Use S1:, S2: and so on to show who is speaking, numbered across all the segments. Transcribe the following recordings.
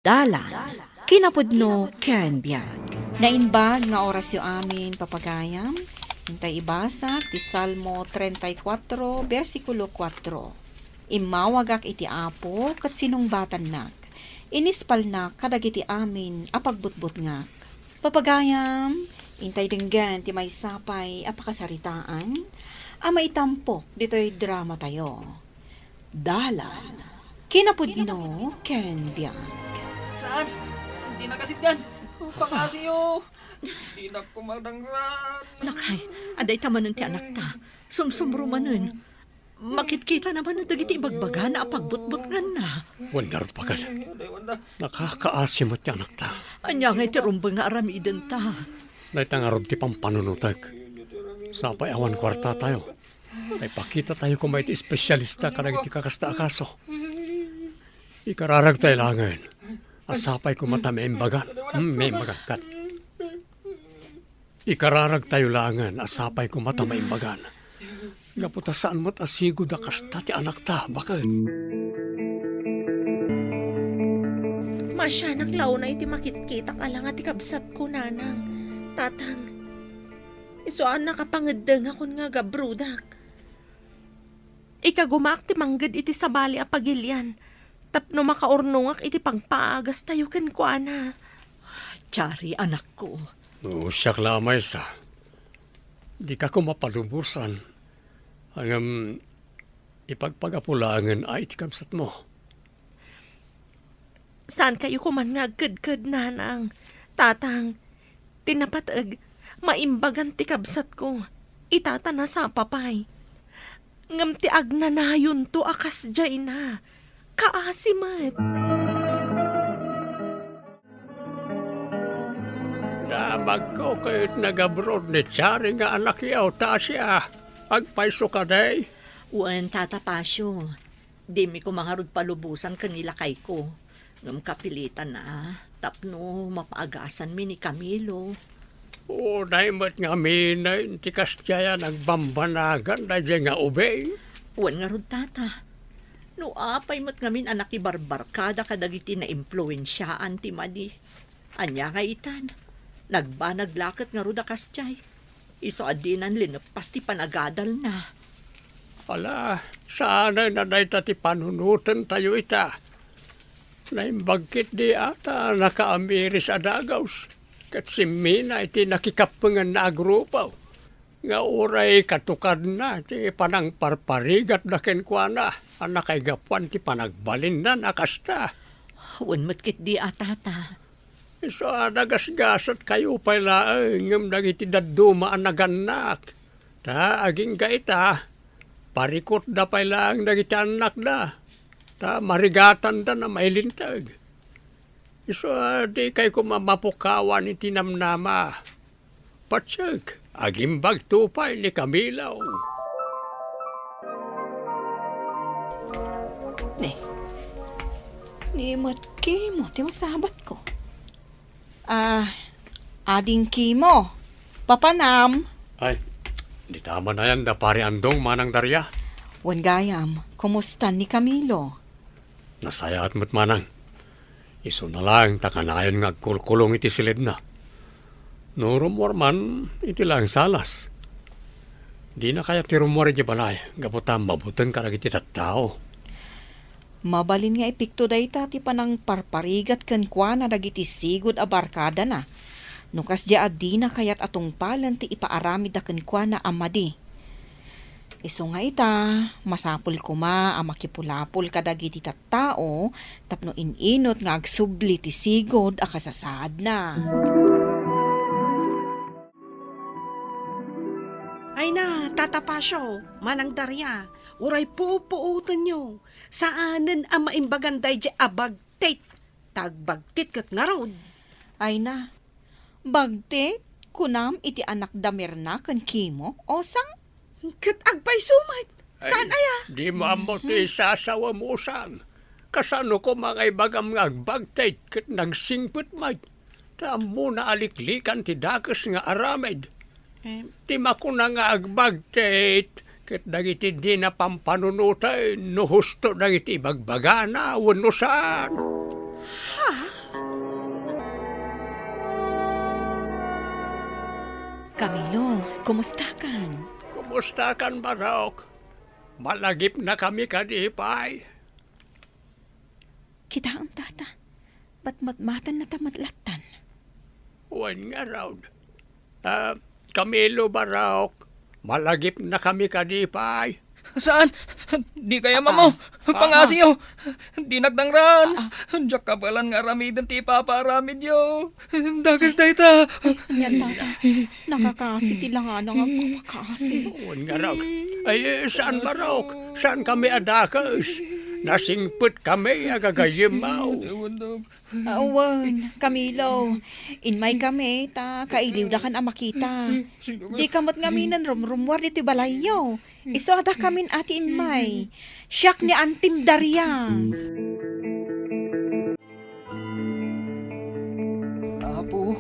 S1: Dalan, kinapudno ken biyag. Nainbag nga oras yu amin papagayam, hintay ibasak ti Salmo 34, versikulo 4. Imawagak iti apo kat sinungbatan nak, inispal na kadagiti amin apagbutbut ngak. Papagayam, hintay denggan ti may sapay apakasaritaan, ama itampok dito'y drama tayo. Dalan, kinapudno ken biyag.
S2: Saan? Hindi na kasit yan. Pakasiyo. Hindi na kumadangran.
S3: Nakay, aday tamanan ti anak ta. Sumsumrumanan. Makitkita naman na dagiti ibagbaga na apagbutbutngan na.
S4: Wala rin pagad. Nakakaasimot ti anak ta.
S3: Anya nga iti rumbang nga aramiden ta.
S4: Naitang arod ti pampanunutag. Sapay awan kwarta tayo. Ay pakita tayo kung may iti espesyalista ka iti kakasta akaso. Ikararag tayo langan. Asapay ko mata may imbagan. May magagat. Ikararag tayo langan. Asapay ko mata may imbagan. Gaputa saan mo't asigo da kasta ti anak ta. Bakit?
S5: Masya naklaw na iti makitkita ka lang at ikabsat ko nanang. Tatang, isuan nakapangedeng akon nga gabrudak. Ikagumak ti mangged iti sabali a pagilyan. Tapno makaurnungak iti pagpaagas tayo ken kuana.
S3: Chari, anak ko.
S4: No, siyak lamay sa. Di ka ko mapalubusan. Hanggang ipagpagapulangan ay tikamsat mo.
S5: Saan kayo kuman nga ged nanang? Tatang, tinapatag, maimbagan ti kabsat ko. Itata na sa papay. Ngam ti agna na yun to akas jay na. Kaasimat.
S4: Damag ko kayo't nag-abroad ni Chari nga anak yaw ta siya. Pagpaiso ka day.
S3: Wan tatapasyo. Di mi ko mangarod palubusan kanila kay ko. Ngam kapilitan na. Tapno mapaagasan mi ni Camilo.
S4: O, naimot nga minay, tikas jaya nagbambanagan na dyan nga ubay.
S3: Wan nga rod tata. No apay mo't ngamin anak ibarbar kada kadagiti na impluensyaan ti madi. Anya nga itan. Nagbanaglakot nga rod akas jay. Iso adinan linepas ti panagadal na.
S4: Ala, sana na ti panunutan tayo ita. Naimbagkit di ata nakaamiris adagaws. Kat si Mina iti nakikapangan na agrupaw. Nga oray katukad na ti panang parparigat na kenkwana. Anak ay gapuan ti panagbalin na nakasta.
S3: Wan mo't kit di atata.
S4: So nagasgasat kayo pala ngam dagiti daduma ang naganak. Ta aging gaita. Parikot da pala ang dagiti anak da. Ta marigatan da na mailintag. So di kay ko mamapukawan iti namnama. Patsag, aging bagtupay ni Camilaw.
S1: Ni Kimo, ti masabat ko. Ading Kimo, papanam.
S4: Ay, di tama na yan da pari andong manang darya.
S1: Wan gayam, kumusta ni Camilo?
S4: Nasayaat mo't manang. Iso na lang takanayon nga kulkulong iti silid na. No rumor man, iti lang salas. Di na kaya ti rumor iti balay. Gaputan mabutang karag iti tattao.
S1: Mabalin nga ipikto dayta ti panang parparigat ken kuana dagiti sigud a barkada na. Nukas di adi na kayat atong palan ti ipaaramid da ken kuana amadi. Iso nga ita, masapul kuma a makipulapul kadagiti tattao tapno ininot nga agsubli ti sigud a kasasaad na.
S6: Ay na, tatapasyo, manang darya, uray puupuutan nyo. Saanan ang maimbaganday di abagtit. Tagbagtit kat nga rod.
S1: Ay na, bagte kunam iti anak damer na ken Kimo o sang?
S6: Kat agpay sumat. Saan aya?
S4: Di mo amot ti sasawa mo sang. Kasano ko mga ibagam nga agbagtay kat nagsingput mag. Tamo na aliklikan ti dakas nga aramid. Ti makuna nga agbagtay kat dagiti di na pampanunutay no husto dagiti bagbagana wano saan.
S6: Ha?
S1: Camilo, kumusta kan?
S4: Kumusta kan, Barok? Malagip na kami kadipay.
S1: Kita ang tata. Ba't matmatan na tamatlatan?
S4: Wan nga raw. Camilo, Barok. Malagip na kami kadipay.
S2: Saan? Di kaya mamo. Pangasiyo. Di nagdangran. Diyak kabalan nga ramidin ti paparamid yo. Dagas dayta.
S1: Yan tata. Nakakasi tila nga nang agpapakasi.
S4: Wan nga raw. Ay, saan, Barok? Saan kami adakas? Nasingput kami agagayimaw.
S1: Awan, Camilo. Inmay kami, ta kailiw da kan makita. Di kamot ngaminan rumrumwar dito balayo. Iso ada kamin ati inmay. Siyak ni Antim Daria.
S2: Apo,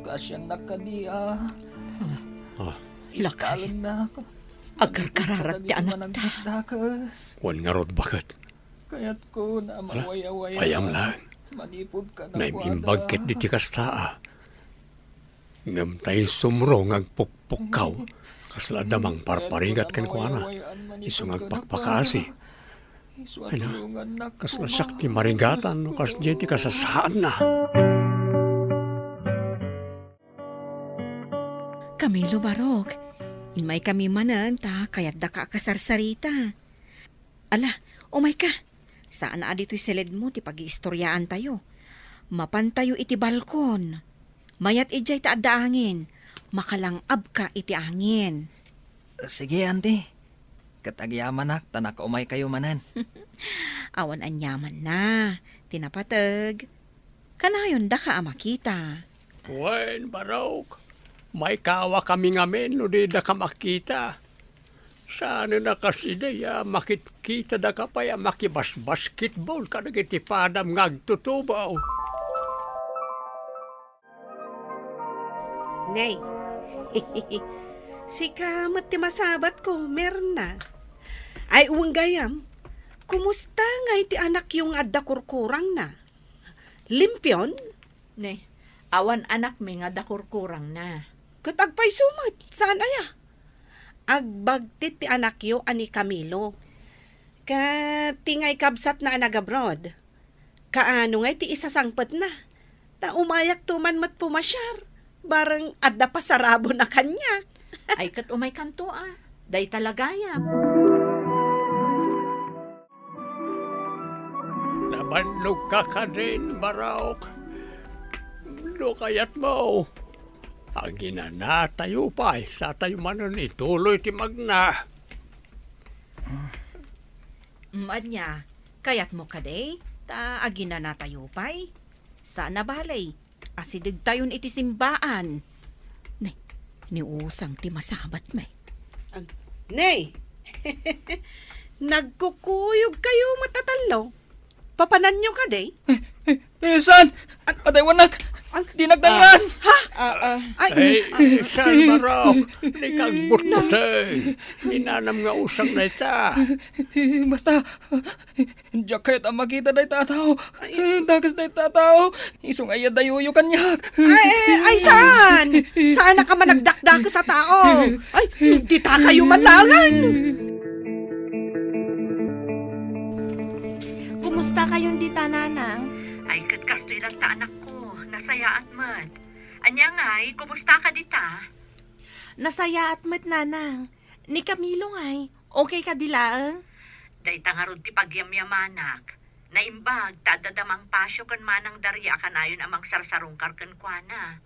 S2: kasyan na ka diya.
S3: Lakay,
S2: Kalan na ako.
S3: agar kararat ti anak ta.
S2: Dakas.
S4: Wan nga rod bakit?
S2: Kaya't ko na mawaya-waya.
S4: Ayam lang.
S2: Manipod ka na
S4: Naimbag ket di ti kastaa. Ngam tayo sumro ngagpukpukaw. Kasla damang parparingat ken kuana. Iso ngagpakpakasi. Ano? Kasla sakti maringatan no kas di ti kasasaan na.
S1: Camilo Barok. Inmay kami manan ta kayat da ka kasarsarita. Ala, umay ka. Saan na adito'y seled mo ti pag-iistoryaan tayo. Mapantayo iti balkon. Mayat ijay ta adda angin. Makalangab ka iti angin.
S2: Sige, auntie. Katagyaman nak, tanak umay kayo manan.
S1: Awan anyaman na. Tinapatag. Kanayon da ka makita.
S4: Wen, Barok. May kawa kami ngamen no di da ka makita. Saan na kasi daya makitkita da ka pa ya makibas-basketball ka nagiti padam ngagtutubaw.
S6: Nay, si kamat ti masabat ko, meron na. Ay, uwang gayam, kumusta nga iti anak yung adda kurkurang na? Limpyon?
S3: Ne, awan anak mi nga dakurkurang na.
S6: Kat agpay sumat, saan aya? Agbagtit ti anak yo ani Camilo. Tingay kabsat na anak abroad. Kaano nga ti isasangpet na. Ta umayak tuman mat pumasyar. Barang adda pa sarabo na kanya.
S3: Ay kat umay kanto day talagayam.
S4: Nabanlog ka din, Barok. Lukayat mo. Ang ginanatayo pa, sa tayo manon ituloy ti magna.
S1: Anya, kayat mo ka day? Ta agina na tayo pa'y. Sana balay. Asidig tayon iti simbaan. Ni usang ti masabat may.
S6: Nay, nagkukuyog kayo matatalo. Papanan nyo ka day?
S2: Saan? Atay wanak. Di nagdangran.
S4: Ay, saan, Barok? Di kagbutay. Inanam nga usang na ita.
S2: Basta, diyak kayo ta makita day tataw. Dagas day tataw. Isong ayad dayuyo kanyak.
S6: Ay, saan? Saan na ka man nagdakdak sa tao? Ay, di ta kayo manlangan.
S5: Kumusta kayong di tananang?
S3: Ay kat kastoy lang ta anak ko, nasaya at man. Anya nga'y, kumusta ka dita?
S5: Nasaya at met nanang. Ni Camilo nga'y, okay ka dilaang?
S3: Day tangarod ti pagyamyamanak. Naimbag, tadadamang pasyo kan manang darya kanayon amang sarsarungkar kan kuana.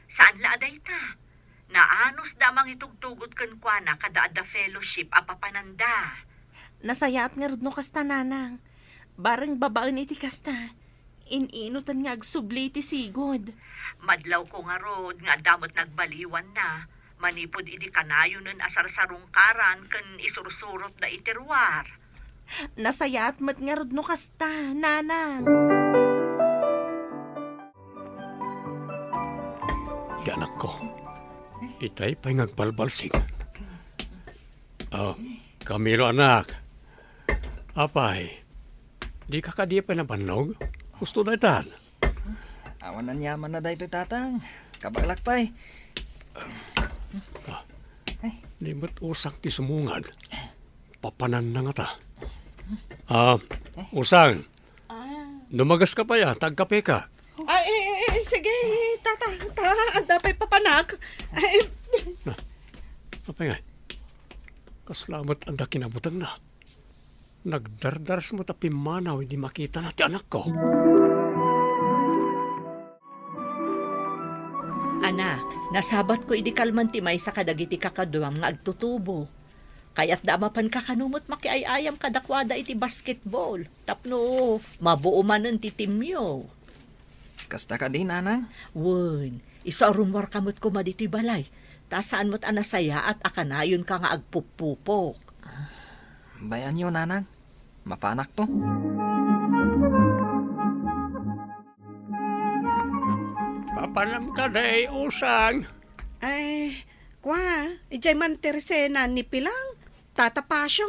S3: Saan la aday ta? Naanos damang itugtugot kan kuana kada ada fellowship apapananda.
S5: Nasaya at nga rod no kasta nanang. Barang babaan iti kasta. Ininutan nga agsubli iti sigod.
S3: Madlaw ko nga rod, nga damot nagbaliwan na. Manipod idi kanayo nun asarsarungkaran kan isursurot na itirwar.
S5: Nasaya at mat nga rod no kasta, nanang.
S4: Di anak ko. Itay pa'y ngagbalbalsing. Camilo anak. Apay, di ka kadi pa na bannog? Gusto na itan.
S2: Awan na yaman na dahito tatang. Kabaglak pa'y.
S4: Limot usang ti sumungad. Papanan na nga ta. Usang. Lumagas ka pa ya, tagkape ka.
S6: Ay, sige, tata, dapay papanak. Ay,
S4: Apa nga? Kaslamat ang kinabutang na. Nagdardaras mo tapi manaw, hindi makita na ti anak ko.
S3: Anak, nasabat ko idi kalman ti may sa kadagiti kakaduam nga agtutubo. Kaya't damapan kakanumot makiayayam kadakwada iti basketball. Tapno, mabuo manen ti timyo.
S2: Kasta ka din, Nanang?
S3: Wen, isa rumor kamot ko maditi balay. Tasaan mo't anasaya at akanayon ka nga agpupupok.
S2: Bayan nyo, Nanang. Mapanak to.
S4: Papanam ka day, usang.
S6: ay, kwa, ijay man tersena ni Pilang, tata Pasyo.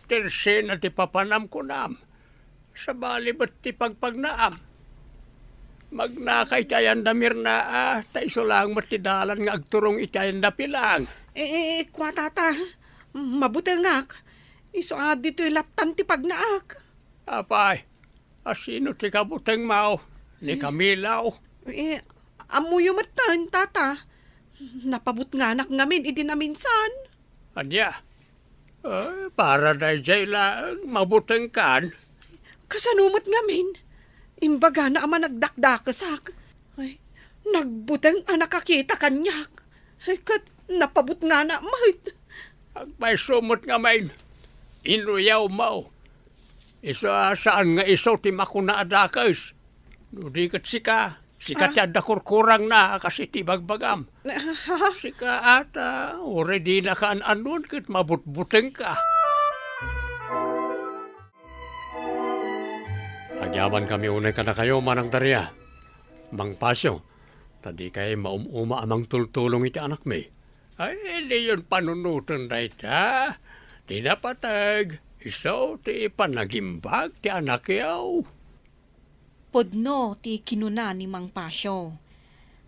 S4: Terse na ti papanam ko nam. Sa bali ba't ti pagpagnaam? Magnakay tayan damir na taiso lang matidalan nga agturong itayan da pilang.
S6: Kwa tata, mabuti ngak. Iso dito ilatan ti pagnaak.
S4: Apay, asino ti kabuteng mao? Ni Camilaw.
S6: Amuyo matan, tata. Napabut nga anak ngamin, idi na minsan.
S4: Anya? Para na jay lang mabuteng kan.
S6: Kasanumot ngamin. Imbaga na ama nagdakdakasak. Ay, nagbuteng anak kakita kanyak. Ay, kat napabut nga na mahit.
S4: May sumot nga main. Inuyaw mo. Isa saan nga iso ti makuna adakes. Nudi kat sika. Sika ti adakurkurang na kasi ti bagbagam. Sika ata. Already na kaan anon kat mabutbuteng ka. Agyaman kami unay ka na kayo manang darya. Mang Pasyo, tadi kay maumuma amang tultulong iti anak may. Ay, hindi yun panunutan na ita. Di napatag. Iso ti panagimbag ti anak yaw.
S1: Podno ti kinuna ni Mang Pasyo.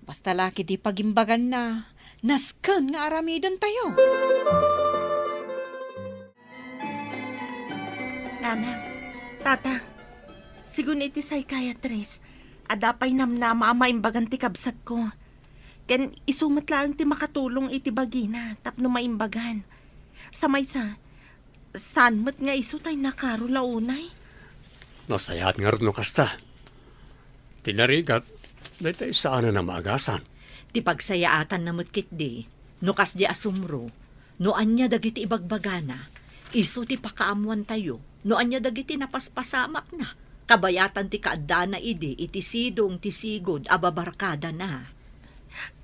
S1: Basta laki di pagimbagan na, nasken nga aramidon tayo.
S5: Nanang, tata, sigun iti psychiatrist, adapay namnama maimbagan ti kabsat ko. Ken isumat lang ti makatulong iti bagina, tapno maimbagan. Samaysa, saan mo't nga iso tayo nakaro launay?
S4: Nasayat nga rin no kasta. Tinarigat, dahil saan na magasan.
S3: Ti pagsayaatan na mutkit di, no kas di asumro, no anya dagiti ibagbagana, iso ti pakaamuan tayo, no anya dagiti napaspasamak na, kabayatan ti kaadana idi, iti sidong ti sigod, ababarkada na.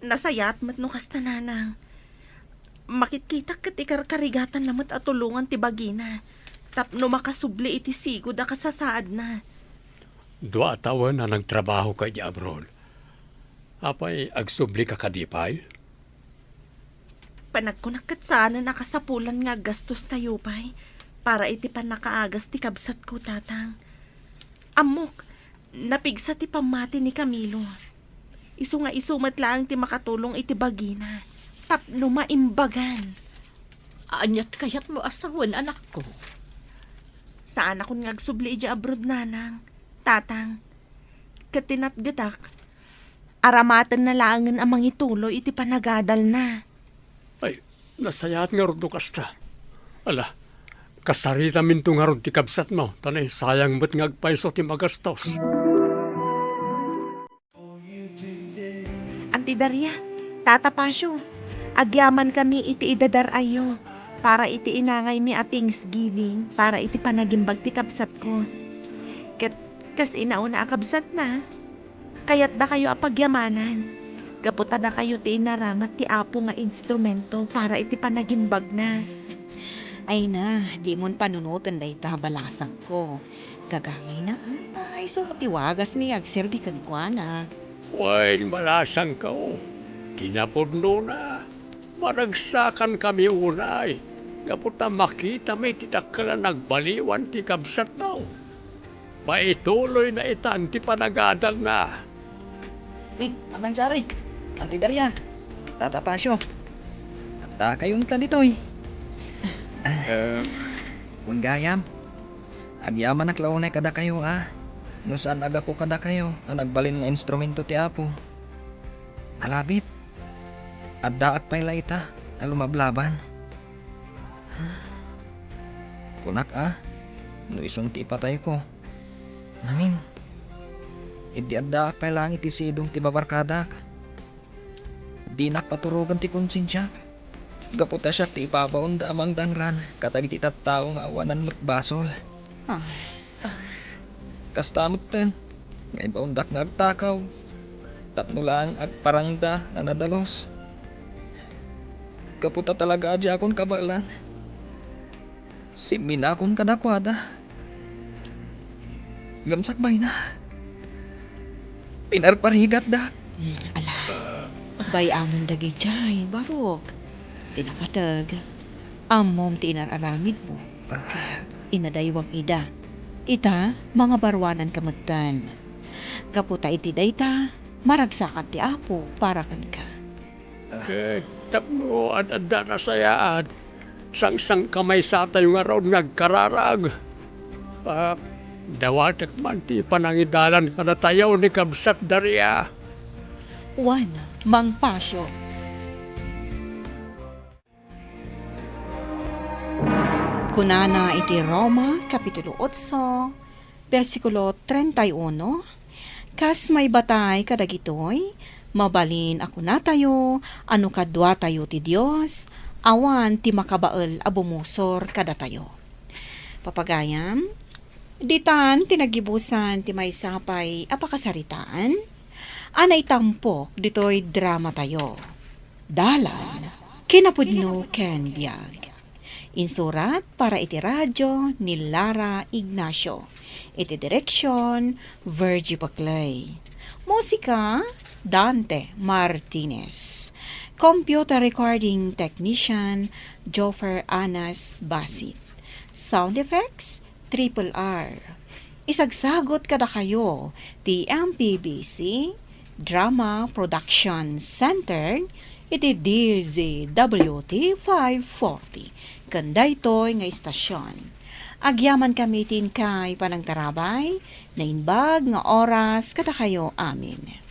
S5: Nasayat mo't no kasta nanang. Makitkita kat ikarkarigatan lamot at tulungan ti bagina, tapno makasubli iti sigod a kasasaad na.
S4: Dua taon na nagtrabaho kay di abroad. Apay, agsubli ka kadipay?
S5: Panagkunakat sana nakasapulan nga gastos tayo pay, para iti panakaagas ti kabsat ko tatang. Amok, napigsa ti pamati ni Camilo. Isu nga isumat lang ti makatulong iti bagina, tapno maimbagan.
S3: Anyat kayat mo asawan anak ko.
S5: Saan akong ngagsubli iti abroad nanang, tatang, katinatgatak, aramatan na langan amang ituloy iti panagadal na.
S4: Ay, nasayat nga rin kasta. Ala, kasarita minto nga rin ti kabsat mo. Tanay, sayang ba't ngagpaiso ti magastos.
S5: Anti Daria, Tata Pasyo, agyaman kami iti idadar ayo, para iti inangay mi a Thanksgiving, para iti panagimbag ti kabsat ko. Kas inauna akabsat na, kayat da kayo apagyamanan. Kaputa da kayo ti inaramat ti apo nga instrumento para iti panagimbag na.
S1: Ay na, di mon panunutan da ita balasag ko. Gagangay na, ay so tiwagas mi agserbi kan kwa na.
S4: Uy, malasang ka o. Kinapudno na. Maragsakan kami unay. Kaputa makita may titakala nagbaliwan ti kabsat na o. Paituloy na itan ti panagadal na.
S2: Abang Sari, Auntie Daria, Tata Pasyo. At kayong ditoy. Kung gayam, agyaman naklaunay kada kayo No saan aga ko kada kayo na nagbalin ng instrumento ti Apo. Alabit, adda at payla ita na lumablaban. Kunak no isong ti patay ko. Namin, idi adda at payla ang itisidong ti babarkadak. Di nakpaturugan ti konsensya. Gaputa siya ti ipapaon da amang dangran katag ti tattao nga awanan mo't basol. Kastamot ten, nga ibaundak nga agtakaw. Tatno lang at parangda na nadalos. Kaputa talaga adya akong kabalan. Simin akong kadakwada. Gamsakbay na. Pinarparigat da.
S1: Ala, bayamon dagi jay, barok. Tinakatag, amom tinararamid mo. Inadaywang ida. Ita, mga barwanan kamagtan. Kaputa iti dayta, maragsakan ti Apo para kan ka.
S4: Tapno at adda na sayaan. Sang kamay sa tayo nga raw nagkararag. Dawatek man ti panangidalan ka na tayo ni Kabsat Daria.
S1: Juan, Mang Pasyo. Kunana iti Roma, Kapitulo 8, versikulo 31, kas may batay kadagitoy, mabalin ako na tayo, ano kadwa tayo ti Diyos, awan ti makabael a bumusor kada tayo. Papagayam, ditan tinagibusan ti may sapay apakasaritaan, anay tampok ditoy drama tayo. Dalan, kinapudno ken biag. Insurat para iti radyo ni Lara Ignacio. Iti direksyon, Virgie Baclay. Musika, Dante Martinez. Computer recording technician, Joffer Anas Basit. Sound effects, Triple R. Isagsagot kada kayo, ti MPBC Drama Production Center, iti DZWT 540. Kanday toy nga istasyon. Agyaman kami tin kay panangtarabay, na inbag nga oras kada kayo amin.